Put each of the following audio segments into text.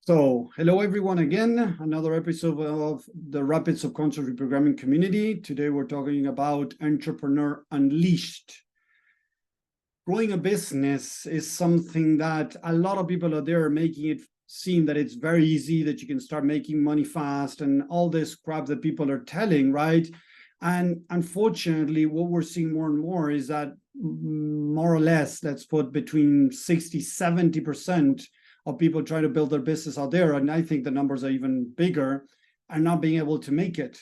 So, hello everyone again, another episode of the Rapid Subconscious Reprogramming Community. Today we're talking about Entrepreneur Unleashed. Growing a business is something that a lot of people out there are making it seem that it's very easy, that you can start making money fast and all this crap that people are telling, right? And unfortunately, what we're seeing more and more is that more or less, let's put between 60, 70% of people trying to build their business out there, and I think the numbers are even bigger, are not being able to make it.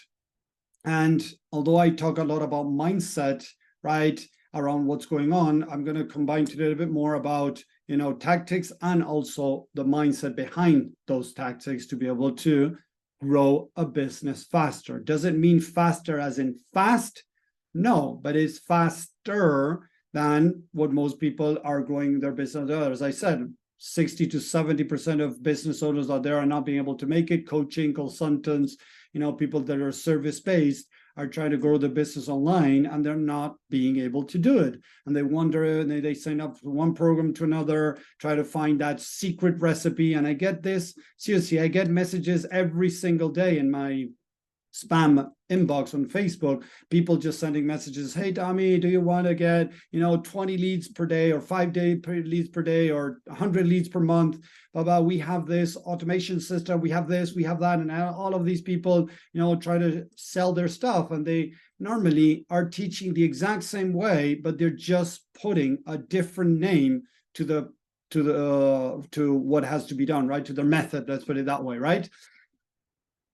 And although I talk a lot about mindset, right, around what's going on, I'm going to combine today a bit more about, tactics and also the mindset behind those tactics to be able to grow a business faster. Does it mean faster as in fast? No, but it's faster than what most people are growing their business. As I said, 60 to 70% of business owners out there are not being able to make it. Coaching, consultants, people that are service-based are trying to grow the business online and they're not being able to do it. And they wonder, and they sign up from one program to another, try to find that secret recipe. And I get this, seriously, I get messages every single day in my spam inbox on Facebook, people just sending messages, hey, Tommy, do you want to get, 20 leads per day or 5 leads per day or 100 leads per month? Blah, we have this automation system, we have this, we have that. And all of these people, try to sell their stuff. And they normally are teaching the exact same way, but they're just putting a different name to what has to be done, right? To their method, let's put it that way, right?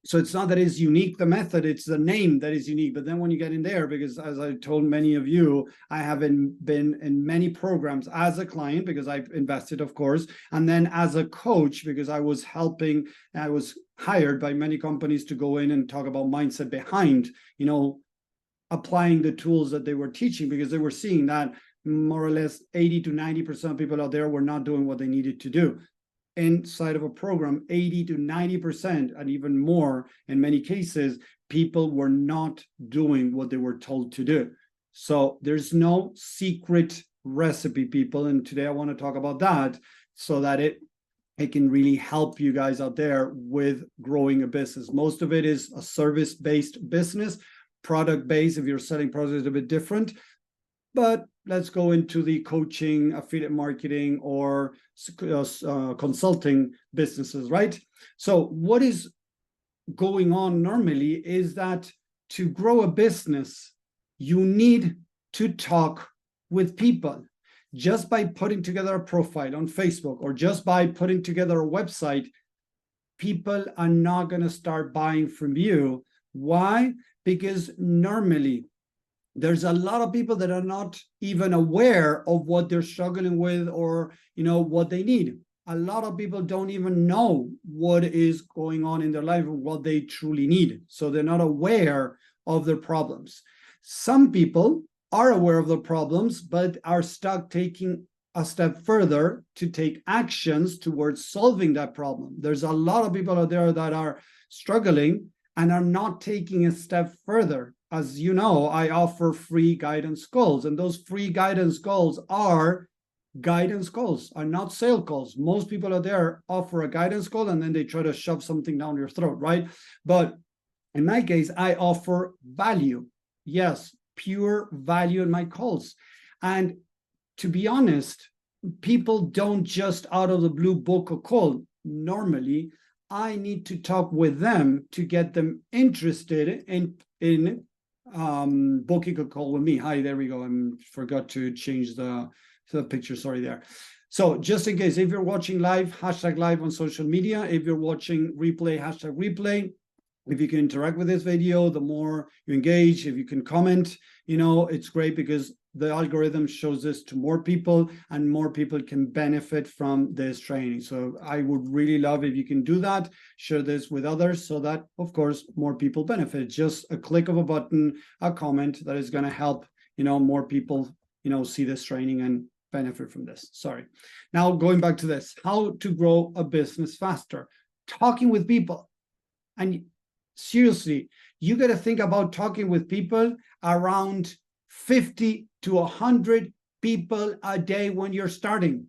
So it's not that it's unique, the method, it's the name that is unique. But then when you get in there, because as I told many of you, I have been in many programs as a client, because I've invested, of course, and then as a coach, because I was hired by many companies to go in and talk about mindset behind, applying the tools that they were teaching, because they were seeing that more or less 80 to 90% of people out there were not doing what they needed to do. Inside of a program, 80 to 90% and even more in many cases, people were not doing what they were told to do. So there's no secret recipe, people. And today I want to talk about that so that it can really help you guys out there with growing a business. Most of it is a service-based business, product-based. If you're selling products, it's a bit different. But let's go into the coaching, affiliate marketing, or consulting businesses, right? So what is going on normally is that to grow a business, you need to talk with people. Just by putting together a profile on Facebook or just by putting together a website, people are not going to start buying from you. Why? Because normally, there's a lot of people that are not even aware of what they're struggling with or, what they need. A lot of people don't even know what is going on in their life and what they truly need. So they're not aware of their problems. Some people are aware of the problems, but are stuck taking a step further to take actions towards solving that problem. There's a lot of people out there that are struggling and are not taking a step further. As you know, I offer free guidance calls, and those free guidance calls are not sale calls. Most people out there offer a guidance call and then they try to shove something down your throat, right? But in my case, I offer value. Yes, pure value in my calls. And to be honest, people don't just out of the blue book a call. Normally, I need to talk with them to get them interested in booking a call with me. Hi, there we go. I forgot to change the picture. Sorry there. So just in case, if you're watching live, hashtag live on social media. If you're watching replay, hashtag replay. If you can interact with this video, the more you engage, if you can comment, it's great because the algorithm shows this to more people and more people can benefit from this training. So I would really love if you can do that, share this with others so that, of course, more people benefit. Just a click of a button, a comment that is going to help, more people, see this training and benefit from this. Sorry. Now going back to this, how to grow a business faster, talking with people. And seriously, you got to think about talking with people around 50 to 100 people a day when you're starting.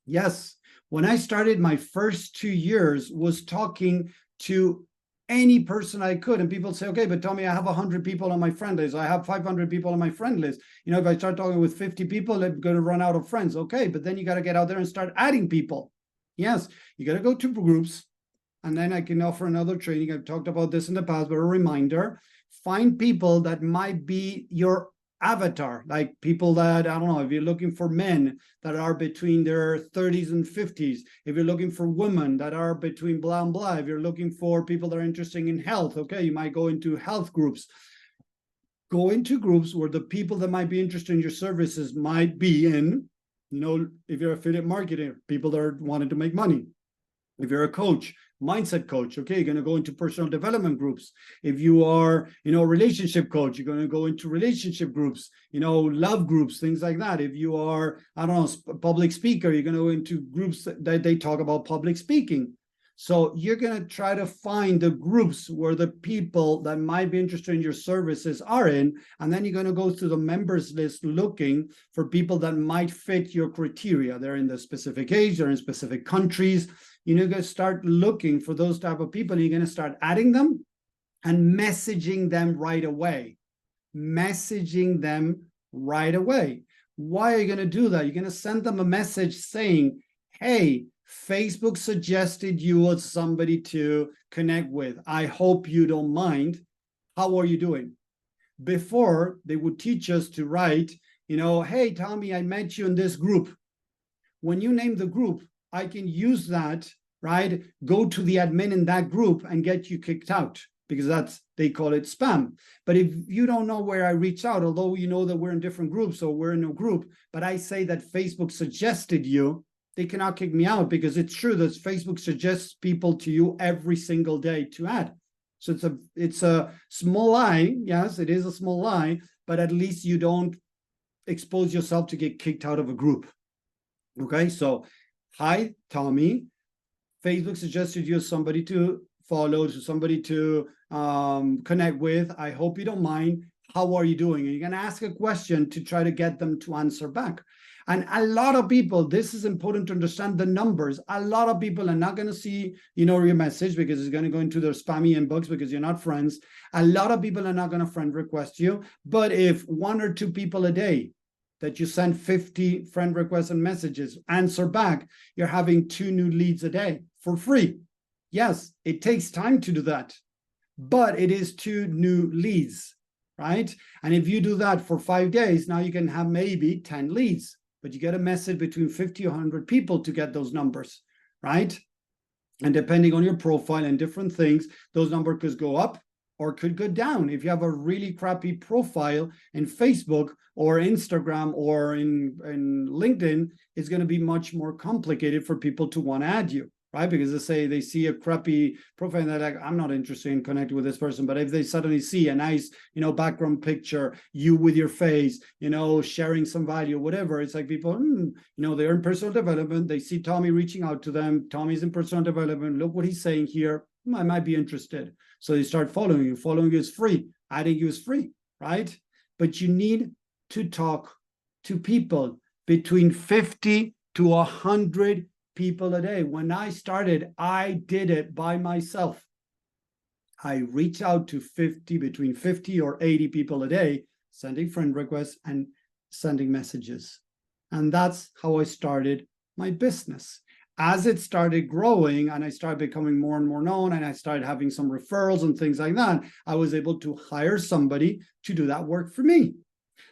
Yes, When I started, my first 2 years was talking to any person I could. And people say, okay, but Tommy, I have 100 people on my friend list. I have 500 people on my friend list. You know, if I start talking with 50 people, I'm going to run out of friends. Okay, but then you got to get out there and start adding people. Yes, you got to go to groups. And then I can offer another training. I've talked about this in the past, but a reminder, find people that might be your avatar, like people that, I don't know, if you're looking for men that are between their 30s and 50s, if you're looking for women that are between blah and blah, if you're looking for people that are interested in health, okay, you might go into health groups. Go into groups where the people that might be interested in your services might be in, you know, if you're affiliate marketing, people that are wanting to make money. If you're a coach, mindset coach, okay, you're going to go into personal development groups. If you are, you know, a relationship coach, you're going to go into relationship groups, you know, love groups, things like that. If you are, I don't know, public speaker, you're going to go into groups that they talk about public speaking. So you're going to try to find the groups where the people that might be interested in your services are in, and then you're going to go through the members list looking for people that might fit your criteria. They're in the specific age, they're in specific countries. You're going to start looking for those type of people. You're going to start adding them and messaging them right away. Messaging them right away. Why are you going to do that? You're going to send them a message saying, hey, Facebook suggested you as somebody to connect with. I hope you don't mind. How are you doing? Before, they would teach us to write, you know, hey, Tommy, I met you in this group. When you name the group, I can use that, right? Go to the admin in that group and get you kicked out, because that's, they call it spam. But if you don't know where I reach out, although you know that we're in different groups or we're in a group, but I say that Facebook suggested you, they cannot kick me out, because it's true that Facebook suggests people to you every single day to add. So it's a small lie. Yes, it is a small lie, but at least you don't expose yourself to get kicked out of a group. Okay, so hi, Tommy. Facebook suggested you somebody to follow, to somebody to connect with. I hope you don't mind. How are you doing? And you're going to ask a question to try to get them to answer back. And a lot of people, this is important to understand the numbers. A lot of people are not going to see, you know, your message, because it's going to go into their spammy inbox because you're not friends. A lot of people are not going to friend request you. But if 1 or 2 people a day that you send 50 friend requests and messages answer back, you're having 2 new leads a day for free. Yes, it takes time to do that, but it is 2 new leads, right? And if you do that for 5 days, now you can have maybe 10 leads, but you get a message between 50 or 100 people to get those numbers, right? And depending on your profile and different things, those numbers could go up or could go down. If you have a really crappy profile in Facebook or Instagram or in LinkedIn, it's going to be much more complicated for people to want to add you, right? Because they see a crappy profile and they're like, I'm not interested in connecting with this person. But if they suddenly see a nice, you know, background picture, you with your face, you know, sharing some value, whatever, it's like people, you know, they're in personal development. They see Tommy reaching out to them. Tommy's in personal development. Look what he's saying here. I might be interested. So they start following you. Following you is free. Adding you is free, right? But you need to talk to people between 50 to 100 people a day. When I started, I did it by myself. I reached out to between 50 or 80 people a day, sending friend requests and sending messages. And that's how I started my business. As it started growing and I started becoming more and more known and I started having some referrals and things like that, I was able to hire somebody to do that work for me.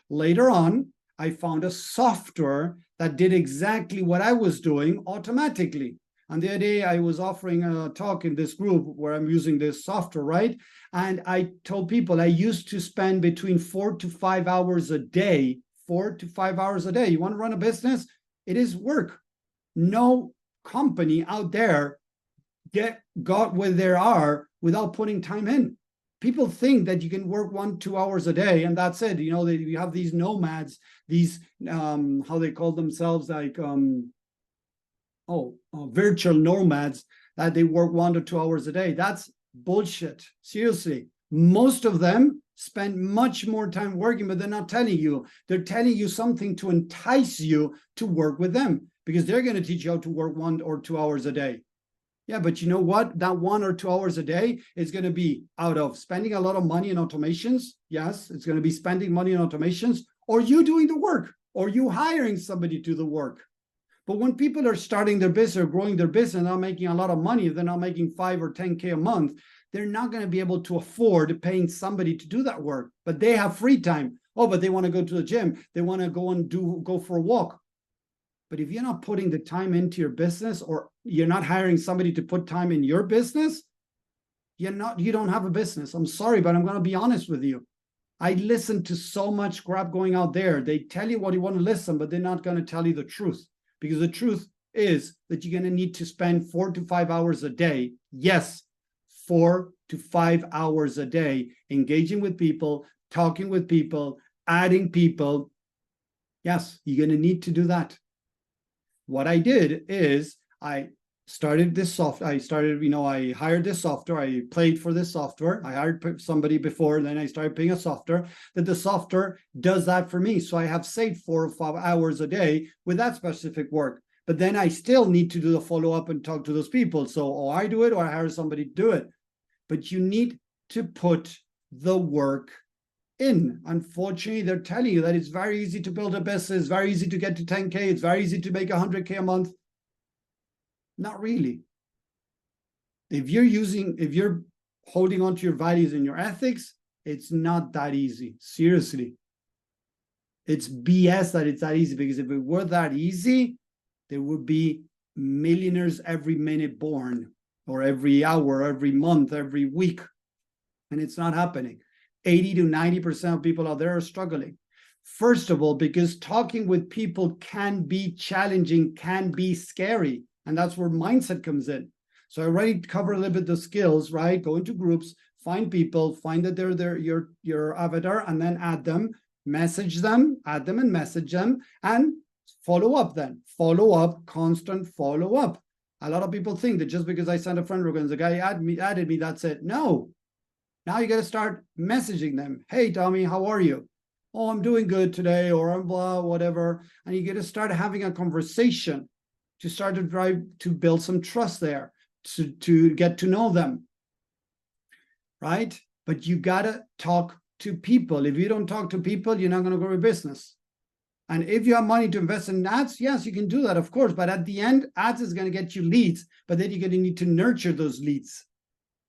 Later on, I found a software that did exactly what I was doing automatically. And the other day I was offering a talk in this group where I'm using this software, right? And I told people I used to spend between 4 to 5 hours a day, 4 to 5 hours a day. You want to run a business? It is work. No company out there got where they are without putting time in. People think that you can work 1-2 hours a day and that's it. You know, you have these nomads, these how they call themselves, like virtual nomads, that they work 1 to 2 hours a day. That's bullshit. Seriously, most of them spend much more time working, but they're not telling you. They're telling you something to entice you to work with them. because they're going to teach you how to work 1 or 2 hours a day. Yeah, but you know what? That 1 or 2 hours a day is going to be out of spending a lot of money in automations. Yes, it's going to be spending money in automations, or you doing the work, or you hiring somebody to do the work. But when people are starting their business or growing their business, not making a lot of money, if they're not making 5 or 10K a month, they're not going to be able to afford paying somebody to do that work. But they have free time. Oh, but they want to go to the gym. They want to go for a walk. But if you're not putting the time into your business, or you're not hiring somebody to put time in your business, you don't have a business. I'm sorry, but I'm going to be honest with you. I listen to so much crap going out there. They tell you what you want to listen, but they're not going to tell you the truth. Because the truth is that you're going to need to spend 4 to 5 hours a day. Yes, 4 to 5 hours a day engaging with people, talking with people, adding people. Yes, you're going to need to do that. What I did is I started this software. I hired this software. I paid for this software. I hired somebody before, then I started paying a software that the software does that for me. So I have saved 4 or 5 hours a day with that specific work. But then I still need to do the follow-up and talk to those people. So I do it, or I hire somebody to do it. But you need to put the work in. Unfortunately, they're telling you that it's very easy to build a business, it's very easy to get to 10K, it's very easy to make 100K a month. Not really. If you're holding on to your values and your ethics, it's not that easy. Seriously. It's BS that it's that easy, because if it were that easy, there would be millionaires every minute born, or every hour, every month, every week. And it's not happening. 80 to 90% of people out there are struggling. First of all, because talking with people can be challenging, can be scary. And that's where mindset comes in. So I already covered a little bit the skills, right? Go into groups, find people, find that they're your avatar, and then add them, message them, add them and message them, and follow up then. Follow up, constant follow up. A lot of people think that just because I sent a friend request, the guy added me, that's it. No. Now you got to start messaging them. Hey, Tommy, how are you? Oh, I'm doing good today, or I'm blah, whatever. And you got to start having a conversation to start to drive, to build some trust there, to get to know them, right? But you got to talk to people. If you don't talk to people, you're not going to grow your business. And if you have money to invest in ads, yes, you can do that, of course. But at the end, ads is going to get you leads, but then you're going to need to nurture those leads,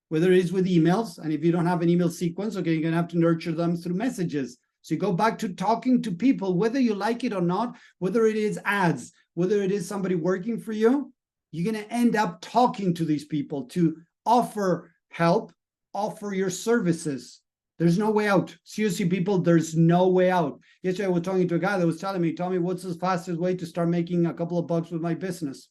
whether it is with emails. And if you don't have an email sequence, okay, you're going to have to nurture them through messages. So you go back to talking to people, whether you like it or not, whether it is ads, whether it is somebody working for you, you're going to end up talking to these people to offer help, offer your services. There's no way out. Seriously, people, there's no way out. Yesterday, I was talking to a guy that was telling me, Tommy, what's the fastest way to start making a couple of bucks with my business?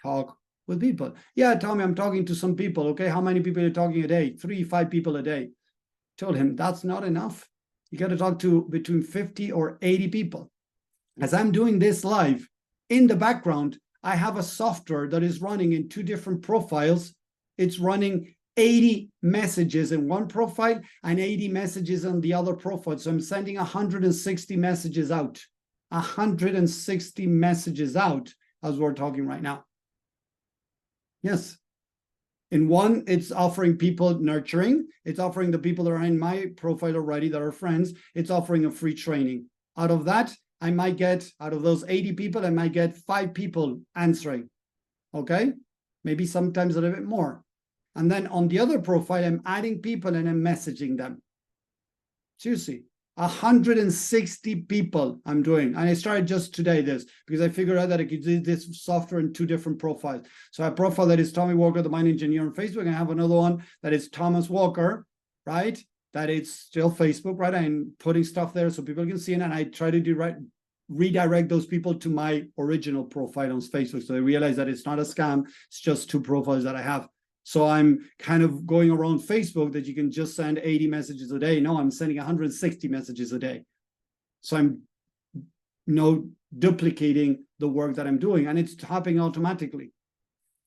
Talk with people. Yeah, Tommy, I'm talking to some people. Okay, how many people are you talking a day? 3, 5 people a day. Told him that's not enough. You got to talk to between 50 or 80 people. As I'm doing this live, in the background, I have a software that is running in 2 different profiles. It's running 80 messages in one profile and 80 messages on the other profile. So I'm sending 160 messages out. 160 messages out as we're talking right now. Yes. In one, it's offering people nurturing. It's offering the people that are in my profile already that are friends. It's offering a free training. Out of that, I might get, out of those 80 people, I might get 5 people answering. Okay? Maybe sometimes a little bit more. And then on the other profile, I'm adding people and I'm messaging them. Seriously. 160 people I'm doing. And I started just today this, because I figured out that I could do this software in 2 different profiles. So I have a profile that is Tommy Walker, the Mind Engineer on Facebook, and I have another one that is Thomas Walker, right? That it's still Facebook, right? I'm putting stuff there so people can see it, and I try to redirect those people to my original profile on Facebook. So they realize that it's not a scam, it's just 2 profiles that I have. So I'm kind of going around Facebook that you can just send 80 messages a day. No, I'm sending 160 messages a day. So I'm duplicating the work that I'm doing, and it's happening automatically.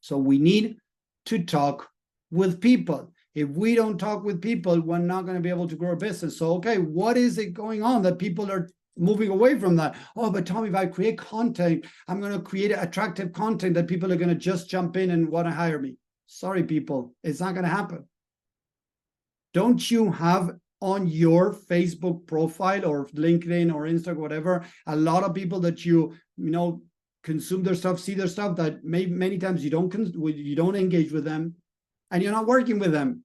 So we need to talk with people. If we don't talk with people, we're not going to be able to grow a business. So, okay, what is it going on that people are moving away from that. Oh, but Tommy, if I create content, I'm going to create attractive content that people are going to just jump in and want to hire me. Sorry, people, it's not going to happen. Don't you have on your Facebook profile or LinkedIn or Instagram, whatever, a lot of people that you know consume their stuff, see their stuff, that many times you don't engage with them and you're not working with them.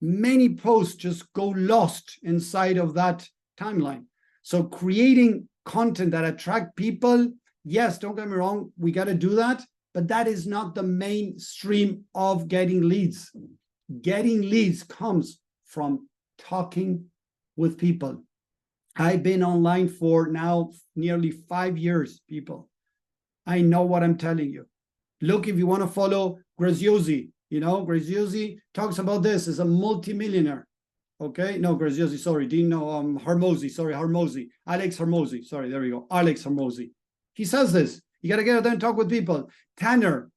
Many posts just go lost inside of that timeline. So creating content that attract people, yes, don't get me wrong, we got to do that, but that is not the main stream of getting leads. Getting leads comes from talking with people. I've been online for now nearly 5 years, people. I know what I'm telling you. Look, if you want to follow Graziosi, Graziosi talks about this as a multimillionaire. Okay, no, Graziosi, sorry, Hormozi, Alex Hormozi, sorry, there we go, Alex Hormozi. He says this, you got to get out there and talk with people. Tanner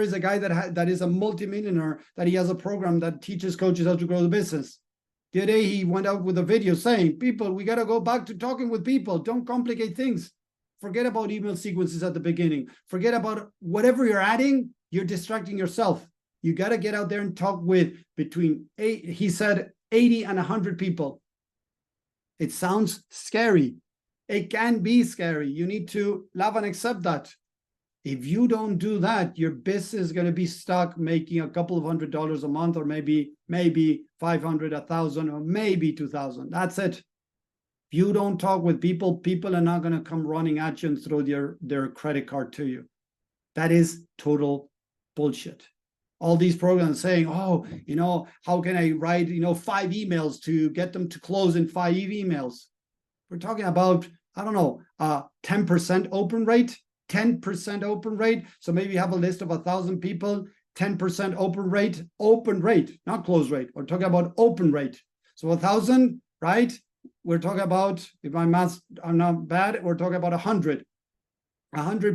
is a guy that is a multimillionaire, that he has a program that teaches coaches how to grow the business. The other day, he went out with a video saying, people, we got to go back to talking with people. Don't complicate things. Forget about email sequences at the beginning. Forget about whatever you're adding, you're distracting yourself. You got to get out there and talk with between 80 and 100 people. It sounds scary. It can be scary. You need to laugh and accept that. If you don't do that, your business is going to be stuck making a couple of $100s a month, or maybe 500, 1,000, or maybe 2,000. That's it. If you don't talk with people, people are not going to come running at you and throw their credit card to you. That is total bullshit. All these programs saying, oh, how can I write, 5 emails to get them to close in 5 emails? We're talking about, 10% open rate. 10% open rate. So maybe you have a list of 1,000 people, 10% open rate, not close rate. We're talking about open rate. So 1,000, right? We're talking about, if my maths are not bad, we're talking about 100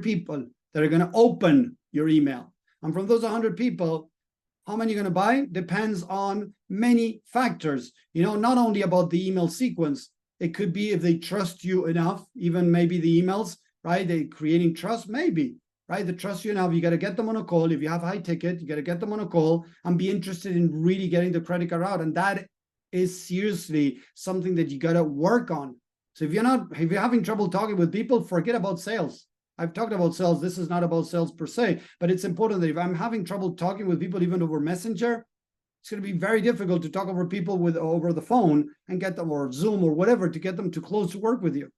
people that are going to open your email. And from those 100 people, how many you're going to buy depends on many factors. Not only about the email sequence. It could be if they trust you enough, even maybe the emails, right? They're creating trust, maybe, right? They trust you enough. You got to get them on a call. If you have high ticket, you got to get them on a call and be interested in really getting the credit card out. And that is seriously something that you got to work on. So if you're having trouble talking with people, forget about sales. I've talked about sales. This is not about sales per se, but it's important that if I'm having trouble talking with people, even over Messenger, it's going to be very difficult to talk over people over the phone and get them, or Zoom or whatever, to get them to close to work with you.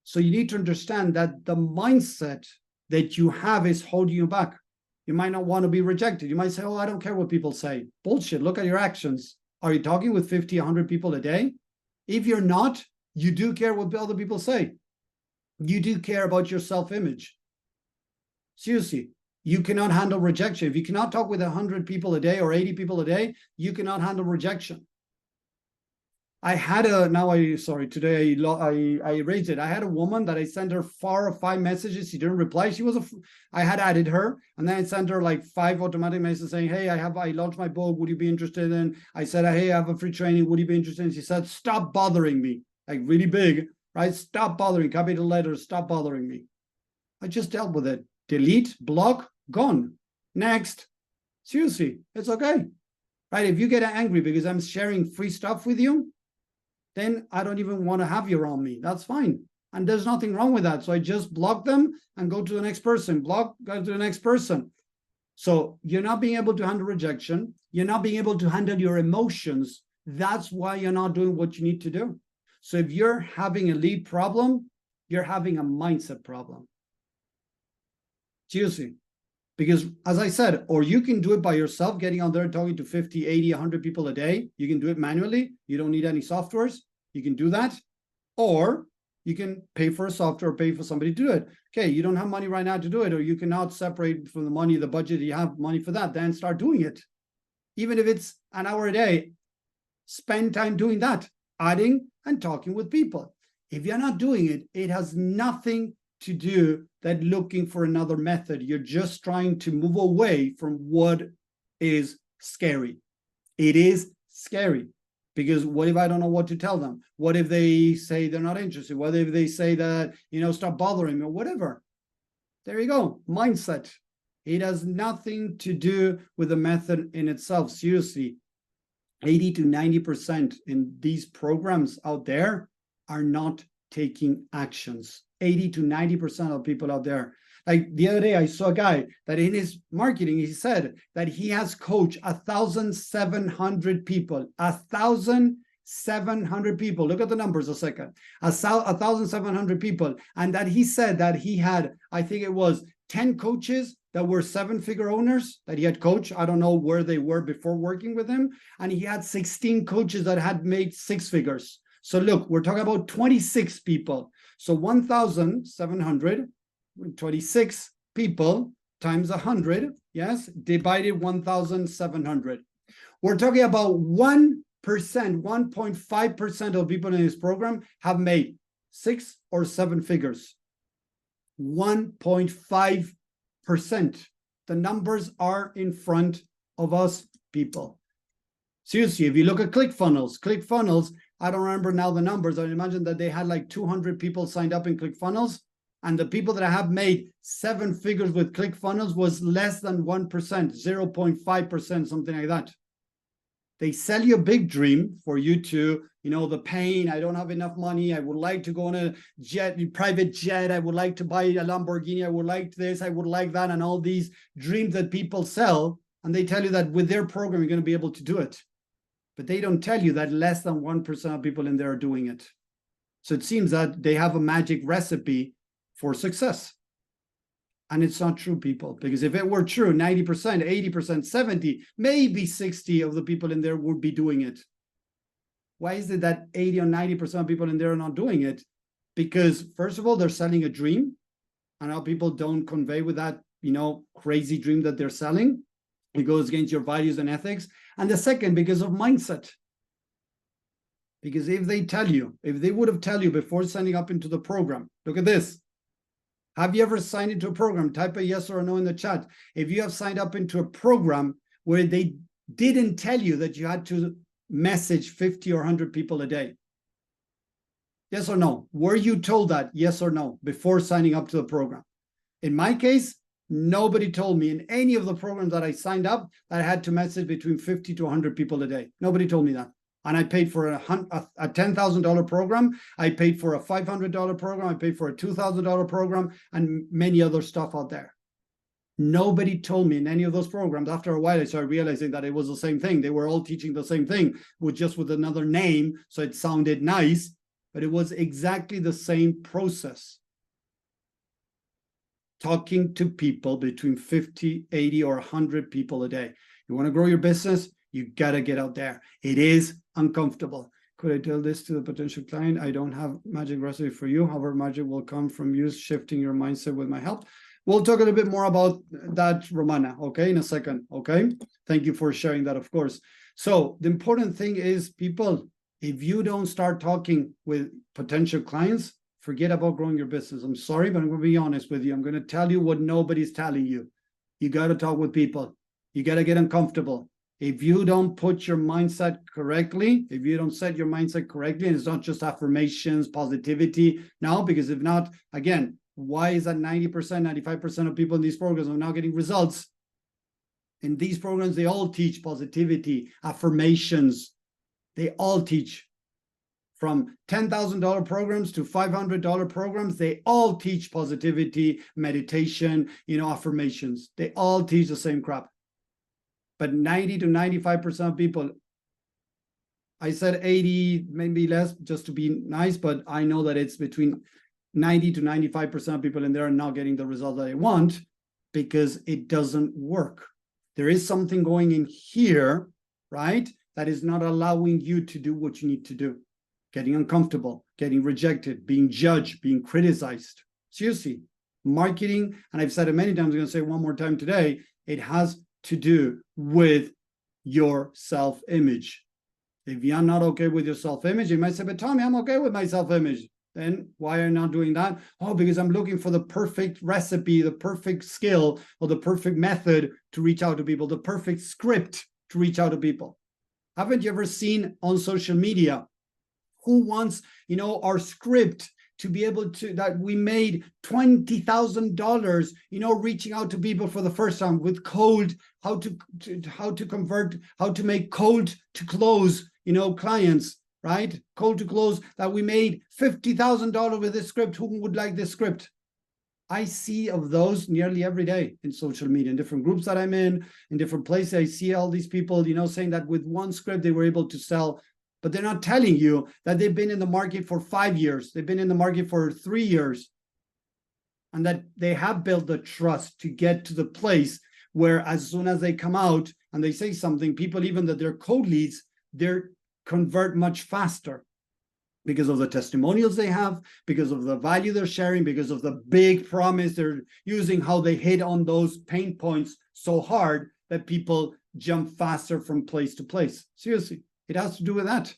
So you need to understand that the mindset that you have is holding you back. You might not want to be rejected. You might say, oh, I don't care what people say. Bullshit. Look at your actions. Are you talking with 50, 100 people a day? If you're not, you do care what other people say. You do care about your self-image. Seriously, you cannot handle rejection. If you cannot talk with 100 people a day or 80 people a day, you cannot handle rejection. I had today I erased it. I had a woman that I sent her 4 or 5 messages. She didn't reply. I had added her, and then I sent her like 5 automatic messages saying, hey, I launched my book. Would you be interested in? I said, hey, I have a free training. Would you be interested in? She said, stop bothering me. Like really big, right? Stop bothering, capital letters, stop bothering me. I just dealt with it. Delete, block, gone. Next. Seriously, it's okay. Right? If you get angry because I'm sharing free stuff with you, then I don't even want to have you around me. That's fine. And there's nothing wrong with that. So I just block them and go to the next person. Block, go to the next person. So you're not being able to handle rejection. You're not being able to handle your emotions. That's why you're not doing what you need to do. So if you're having a lead problem, you're having a mindset problem. Seriously. Because as I said, or you can do it by yourself, getting out there and talking to 50, 80, 100 people a day. You can do it manually. You don't need any softwares. You can do that. Or you can pay for a software or pay for somebody to do it. Okay, you don't have money right now to do it, or you cannot separate from the money, the budget, you have money for that, then start doing it. Even if it's an hour a day, spend time doing that, adding and talking with people. If you're not doing it, it has nothing to do that looking for another method. You're just trying to move away from what is scary. It is scary Because what if I don't know what to tell them? What if they say they're not interested? What if they say that, stop bothering me or whatever? There you go. Mindset. It has nothing to do with the method in itself. Seriously, 80 to 90% in these programs out there are not taking actions. 80 to 90% of people out there. Like the other day, I saw a guy that in his marketing, he said that he has coached 1,700 people. 1,700 people. Look at the numbers a second. 1,700 people. And that he said that he had, I think it was 10 coaches that were 7-figure owners that he had coached. I don't know where they were before working with him. And he had 16 coaches that had made 6 figures. So look, we're talking about 26 people. So 1,700, 26 people times 100, yes, divided 1,700. We're talking about 1%, 1.5% of people in this program have made 6 or 7 figures. 1.5%. The numbers are in front of us, people. Seriously, if you look at ClickFunnels, I don't remember now the numbers. I imagine that they had like 200 people signed up in ClickFunnels. And the people that have made 7 figures with ClickFunnels was less than 1%, 0.5%, something like that. They sell you a big dream for you to, the pain, I don't have enough money, I would like to go on a private jet, I would like to buy a Lamborghini, I would like this, I would like that, and all these dreams that people sell, and they tell you that with their program, you're going to be able to do it. But they don't tell you that less than 1% of people in there are doing it. So it seems that they have a magic recipe for success. And it's not true, people, because if it were true, 90%, 80%, 70, maybe 60 of the people in there would be doing it. Why is it that 80 or 90% of people in there are not doing it? Because first of all, they're selling a dream, and how people don't convey with that, crazy dream that they're selling. It goes against your values and ethics. And the second, because of mindset. Because if they would have tell you before signing up into the program, look at this. Have you ever signed into a program? Type a yes or a no in the chat. If you have signed up into a program where they didn't tell you that you had to message 50 or 100 people a day. Yes or no? Were you told that, yes or no, before signing up to the program? In my case, nobody told me in any of the programs that I signed up that I had to message between 50 to 100 people a day. Nobody told me that. And I paid for a $10,000 program. I paid for a $500 program. I paid for a $2,000 program and many other stuff out there. Nobody told me in any of those programs. After a while, I started realizing that it was the same thing. They were all teaching the same thing, with another name. So it sounded nice, but it was exactly the same process. Talking to people between 50, 80, or 100 people a day. You want to grow your business? You got to get out there. It is uncomfortable. Could I tell this to the potential client? I don't have magic recipe for you. However, magic will come from you shifting your mindset with my help. We'll talk a little bit more about that, Romana, okay, in a second, okay? Thank you for sharing that, of course. So the important thing is, people, if you don't start talking with potential clients, forget about growing your business. I'm sorry, but I'm going to be honest with you. I'm going to tell you what nobody's telling you. You got to talk with people. You got to get uncomfortable. If you don't put your mindset correctly, if you don't set your mindset correctly, and it's not just affirmations, positivity, no, because if not, again, why is that 90%, 95% of people in these programs are not getting results? In these programs, they all teach positivity, affirmations. They all teach. From $10,000 programs to $500 programs, they all teach positivity, meditation, affirmations. They all teach the same crap. But 90 to 95% of people, I said 80, maybe less, just to be nice, but I know that it's between 90 to 95% of people in there are not getting the result that they want because it doesn't work. There is something going in here, right, that is not allowing you to do what you need to do. Getting uncomfortable, getting rejected, being judged, being criticized. Seriously, marketing, and I've said it many times, I'm going to say it one more time today, it has to do with your self-image. If you're not okay with your self-image, you might say, but Tommy, I'm okay with my self-image. Then why are you not doing that? Oh, because I'm looking for the perfect recipe, the perfect skill, or the perfect method to reach out to people, the perfect script to reach out to people. Haven't you ever seen on social media who wants, our script to be able to, that we made $20,000, reaching out to people for the first time with cold, how to convert, how to make cold to close, clients, right? Cold to close, that we made $50,000 with this script. Who would like this script? I see of those nearly every day in social media, in different groups that I'm in different places. I see all these people, saying that with one script, they were able to sell, but they're not telling you that they've been in the market for 5 years. They've been in the market for 3 years, and that they have built the trust to get to the place where as soon as they come out and they say something, people, even that they're cold leads, they're convert much faster, because of the testimonials they have, because of the value they're sharing, because of the big promise they're using, how they hit on those pain points so hard that people jump faster from place to place. Seriously, it has to do with that.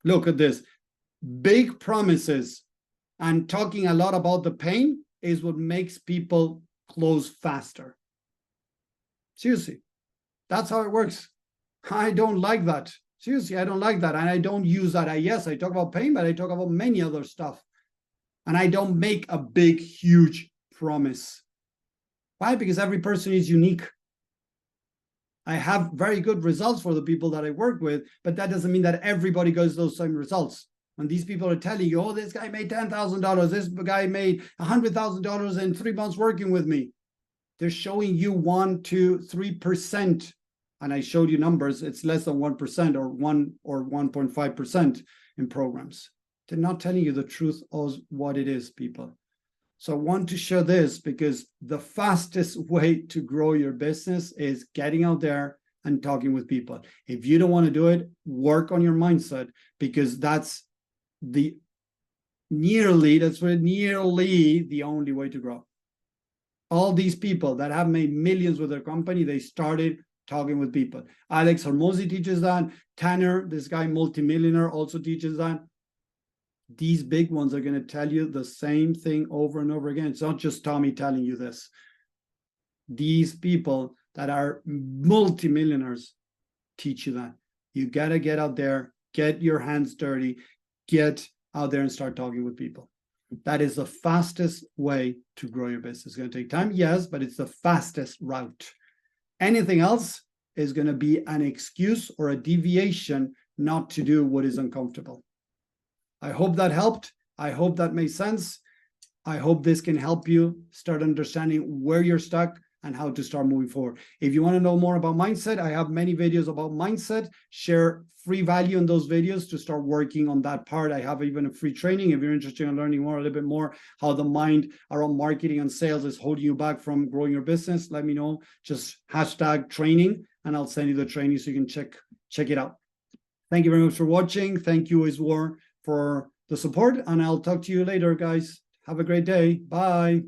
Look at this, big promises and talking a lot about the pain is what makes people close faster. Seriously, that's how it works. I don't like that. Seriously, I don't like that. And I don't use that. Yes, I talk about pain, but I talk about many other stuff. And I don't make a big, huge promise. Why? Because every person is unique. I have very good results for the people that I work with, but that doesn't mean that everybody gets those same results. When these people are telling you, oh, this guy made $10,000, this guy made $100,000 in 3 months working with me, they're showing you 1%, 2%, 3%. And I showed you numbers, it's less than 1% or 1 or 1.5% in programs. They're not telling you the truth of what it is, people. So I want to share this because the fastest way to grow your business is getting out there and talking with people. If you don't want to do it, work on your mindset, because that's nearly the only way to grow. All these people that have made millions with their company, they started talking with people. Alex Hormozi teaches that. Tanner, this guy multimillionaire, also teaches that. These big ones are going to tell you the same thing over and over again. It's not just Tommy telling you this. These people that are multimillionaires teach you that. You got to get out there, get your hands dirty, get out there and start talking with people. That is the fastest way to grow your business. It's going to take time, yes, but it's the fastest route. Anything else is going to be an excuse or a deviation not to do what is uncomfortable. I hope that helped. I hope that made sense. I hope this can help you start understanding where you're stuck and how to start moving forward. If you want to know more about mindset, I have many videos about mindset. Share free value in those videos to start working on that part. I have even a free training if you're interested in learning more, a little bit more, how the mind around marketing and sales is holding you back from growing your business. Let me know. Just #training, and I'll send you the training so you can check it out. Thank you very much for watching. Thank you, Iswar, for the support, and I'll talk to you later, guys. Have a great day. Bye.